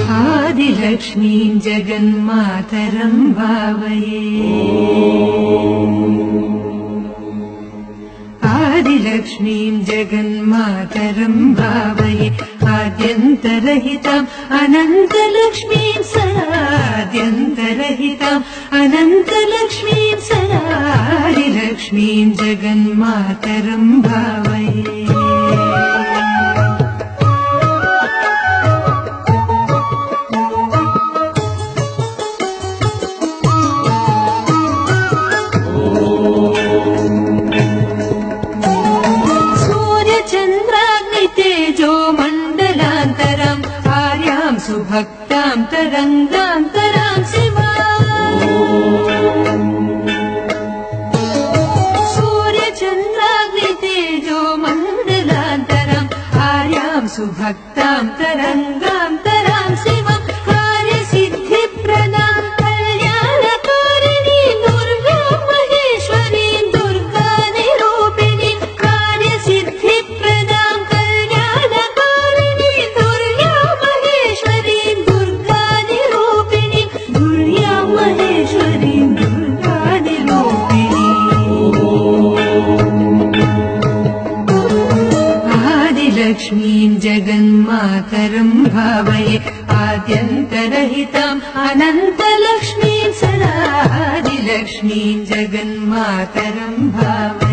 आदिलक्ष्मीं जगन्मातरं भावये आदिलक्ष्मीं जगन्मातरं भावये आद्यन्तरहिताम् अनन्तलक्ष्मीं सदाद्यन्तरहिताम् अनन्तलक्ष्मीं सदा आदिलक्ष्मीं जगन्मातरं भावये तेजो मण्डलान्तरम् आर्यां सुभक्तां तरङ्गान्तरां शिवाम् सूर्यचन्द्राग्नितेजो मण्डलान्तरम् आर्यां सुभक्तां तरङ्गान्तरां शिवम् कार्यसिद्धिप्रदां कल्याणकारिणीं दुर्गां महेश्वरीं दुर्गानिरूपिणीं कार्यसिद्धिप्रदां आदिलक्ष्मीं जगन्मातरं भावये आद्यन्तरहिताम् अनन्तलक्ष्मीं सदा आदिलक्ष्मीं जगन्मातरं भावये